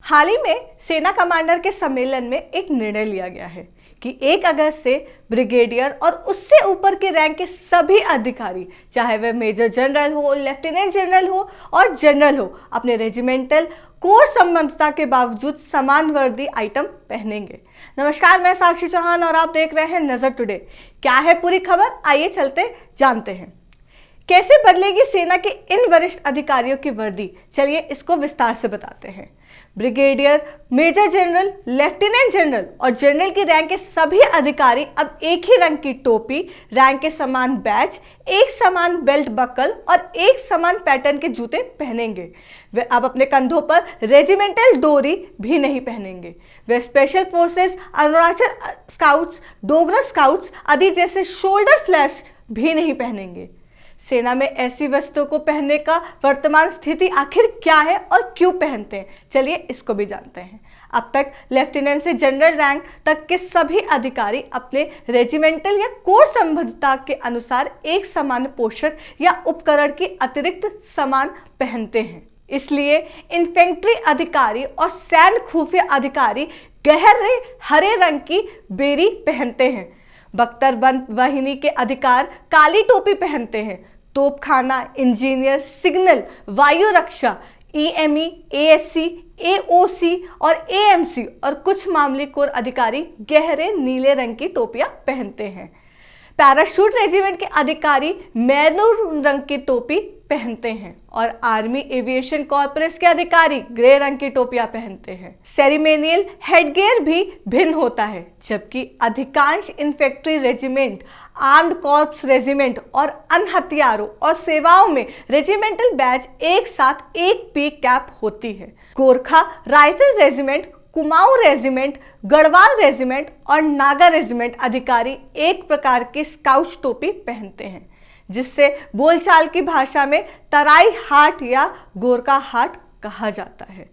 हाल ही में सेना कमांडर के सम्मेलन में एक निर्णय लिया गया है कि 1 अगस्त से ब्रिगेडियर और उससे ऊपर के रैंक के सभी अधिकारी, चाहे वह मेजर जनरल हो, लेफ्टिनेंट जनरल हो और जनरल हो, अपने रेजिमेंटल कोर संबंधता के बावजूद समान वर्दी आइटम पहनेंगे। नमस्कार, मैं साक्षी चौहान और आप देख रहे हैं नजर टुडे। क्या है पूरी खबर, आइए चलते जानते हैं। कैसे बदलेगी सेना के इन वरिष्ठ अधिकारियों की वर्दी, चलिए इसको विस्तार से बताते हैं। Brigadier, major general, lieutenant general और जनरल की रैंक के सभी अधिकारी अब एक ही रंग की टोपी, रैंक के समान बैज, एक समान बेल्ट बकल और एक समान पैटर्न के जूते पहनेंगे। वे अब अपने कंधों पर रेजिमेंटल डोरी भी नहीं पहनेंगे। वे special forces, Arunachal scouts, Dogra scouts आदि जैसे शोल्डर फ्लैश भी नहीं पहनेंगे। सेना में ऐसी वस्तुओं को पहनने का वर्तमान स्थिति आखिर क्या है और क्यों पहनते हैं, चलिए इसको भी जानते हैं। अब तक लेफ्टिनेंट से जनरल रैंक तक के सभी अधिकारी अपने रेजिमेंटल या कोर संबद्धता के अनुसार एक समान पोशाक या उपकरण की अतिरिक्त सामान पहनते हैं। इसलिए इन्फेंट्री अधिकारी और सैन्य खुफिया अधिकारी गहरे हरे रंग की बेरी पहनते हैं। बख्तरबंद वाहिनी के अधिकार काली टोपी पहनते हैं। तोपखाना इंजीनियर, सिग्नल, वायु रक्षा, ईएमई, एएससी, एओसी और एएमसी और कुछ मामूली कोर अधिकारी गहरे नीले रंग की टोपियां पहनते हैं। पैराशूट रेजिमेंट के अधिकारी मैरून रंग की टोपी पहनते हैं और आर्मी एविएशन कॉर्पोरेट्स के अधिकारी ग्रे रंग की टोपियां पहनते हैं। सेरेमोनियल हेडगियर भी भिन्न होता है, जबकि अधिकांश infantry regiment, armed corps regiment और अन्य हथियारों और सेवाओं में रेजिमेंटल बैज एक साथ एक पीक कैप होती है। Gorkha rifle regiment, Kumaon regiment, Garhwal regiment और नागा रेजिमेंट अधिकारी एक प्रकार की स्काउट टोपी पहनते हैं, जिससे बोलचाल की भाषा में तराई हाट या गोरखा हाट कहा जाता है।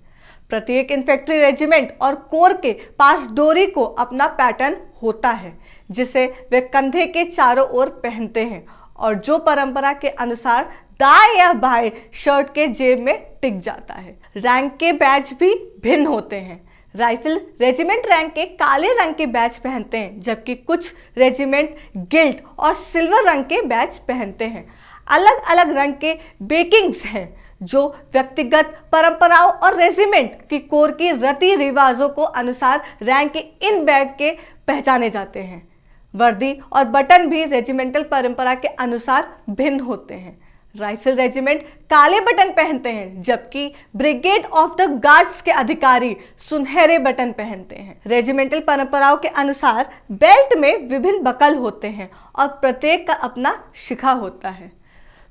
प्रत्येक इन्फेंट्री रेजिमेंट और कोर के पास डोरी को अपना पैटर्न होता है, जिसे वे कंधे के चारों ओर पहनते हैं और जो परंपरा के अनुसार दाएं या बाएं शर्ट के जेब में टिक जाता है। रैंक के बैज भी भिन्न होते हैं। राइफल रेजिमेंट रैंक के काले रंग के बैज पहनते हैं, जबकि कुछ रेजिमेंट गिल्ट और सिल्वर रंग के बैज पहनते हैं। अलग अलग रंग के बेकिंग्स हैं जो व्यक्तिगत परंपराओं और रेजिमेंट की कोर की रीति रिवाजों को अनुसार रैंक के इन बैग के पहचाने जाते हैं। वर्दी और बटन भी रेजिमेंटल परंपरा के अनुसार भिन्न होते हैं। राइफल रेजिमेंट काले बटन पहनते हैं, जबकि ब्रिगेड ऑफ द गार्ड्स के अधिकारी सुनहरे बटन पहनते हैं। रेजिमेंटल परंपराओं के अनुसार बेल्ट में विभिन्न बकल होते हैं और प्रत्येक का अपना शिखा होता है।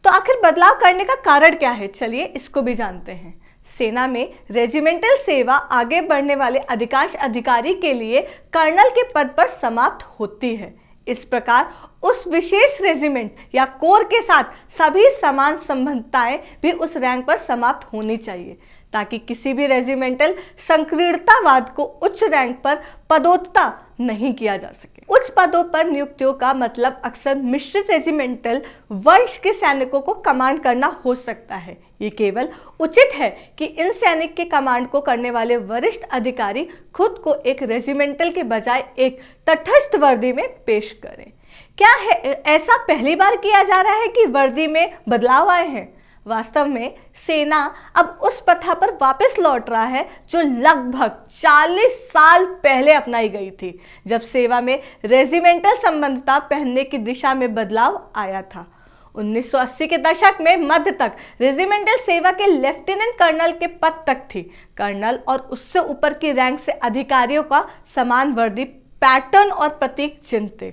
तो आखिर बदलाव करने का कारण क्या है, चलिए इसको भी जानते हैं। सेना में रेजिमेंटल सेवा आगे बढ़ने वाले अधिकांश अधिकारी के लिए कर्नल के पद पर समाप्त होती है। इस प्रकार उस विशेष रेजिमेंट या कोर के साथ सभी समान संबंधताएं भी उस रैंक पर समाप्त होनी चाहिए, ताकि किसी भी रेजिमेंटल संकीर्णतावाद को उच्च रैंक पर पदोन्नत नहीं किया जा सके। उच्च पदों पर नियुक्तियों का मतलब अक्सर मिश्रित रेजिमेंटल वंश के सैनिकों को कमांड करना हो सकता है। ये केवल उचित है कि इन सैनिक के कमांड को करने वाले वरिष्ठ अधिकारी खुद को एक रेजिमेंटल के बजाय एक तटस्थ वर्दी में पेश करें। क्या है ऐसा पहली बार किया जा रहा है कि वर्दी में बदलाव आए हैं? वास्तव में सेना अब उस प्रथा पर वापस लौट रहा है जो लगभग 40 साल पहले अपनाई गई थी, जब सेवा में रेजिमेंटल संबद्धता पहनने की दिशा में बदलाव आया था। 1980 के दशक में मध्य तक रेजिमेंटल सेवा के लेफ्टिनेंट कर्नल के पद तक थी। कर्नल और उससे ऊपर की रैंक से अधिकारियों का समान वर्दी पैटर्न और प्रतीक चिन्ह थे।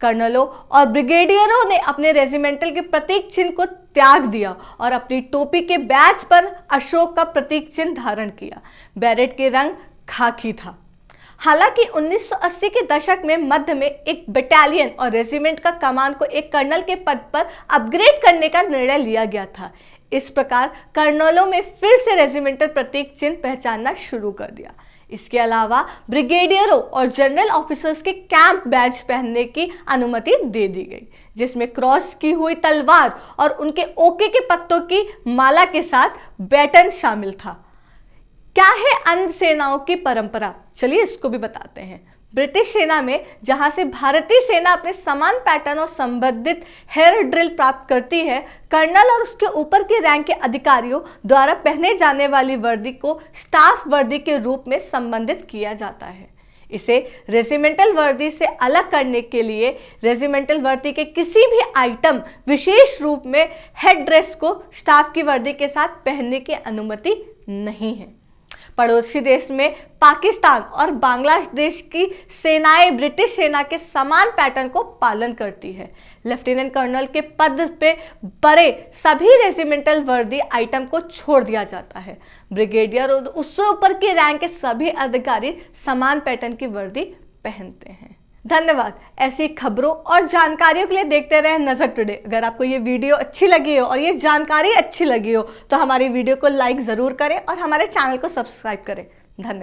कर्नलों और ब्रिगेडियरों ने अपने रेजिमेंटल के प्रतीक चिन्ह को त्याग दिया और अपनी टोपी के बैज पर अशोक का प्रतीक चिन्ह धारण किया। बैरेट के रंग खाकी था। हालांकि 1980 के दशक में मध्य में एक बटालियन और रेजिमेंट का कमान को एक कर्नल के पद पर अपग्रेड करने का निर्णय लिया गया था। इस प्रकार कर्नलों में फिर से रेजिमेंटल प्रतीक चिन्ह पहचानना शुरू कर दिया। इसके अलावा ब्रिगेडियरों और जनरल ऑफिसर्स के कैंप बैज पहनने की अनुमति दे दी गई, जिसमें क्रॉस की हुई तलवार और उनके ओके के पत्तों की माला के साथ बैटन शामिल था। क्या है अन्य सेनाओं की परंपरा, चलिए इसको भी बताते हैं। ब्रिटिश सेना में जहां से भारतीय सेना अपने समान पैटर्न और संबंधित हेयर ड्रिल प्राप्त करती है, कर्नल और उसके ऊपर के रैंक के अधिकारियों द्वारा पहने जाने वाली वर्दी को स्टाफ वर्दी के रूप में संबंधित किया जाता है। इसे रेजिमेंटल वर्दी से अलग करने के लिए रेजिमेंटल वर्दी के किसी भी आइटम, विशेष रूप में हेड ड्रेस को स्टाफ की वर्दी के साथ पहनने की अनुमति नहीं है। पड़ोसी देश में पाकिस्तान और बांग्लादेश की सेनाएं ब्रिटिश सेना के समान पैटर्न को पालन करती है। लेफ्टिनेंट कर्नल के पद पे बड़े सभी रेजिमेंटल वर्दी आइटम को छोड़ दिया जाता है। ब्रिगेडियर और उससे ऊपर के रैंक के सभी अधिकारी समान पैटर्न की वर्दी पहनते हैं। धन्यवाद। ऐसी खबरों और जानकारियों के लिए देखते रहें नजर टुडे। अगर आपको ये वीडियो अच्छी लगी हो और ये जानकारी अच्छी लगी हो तो हमारी वीडियो को लाइक ज़रूर करें और हमारे चैनल को सब्सक्राइब करें। धन्यवाद।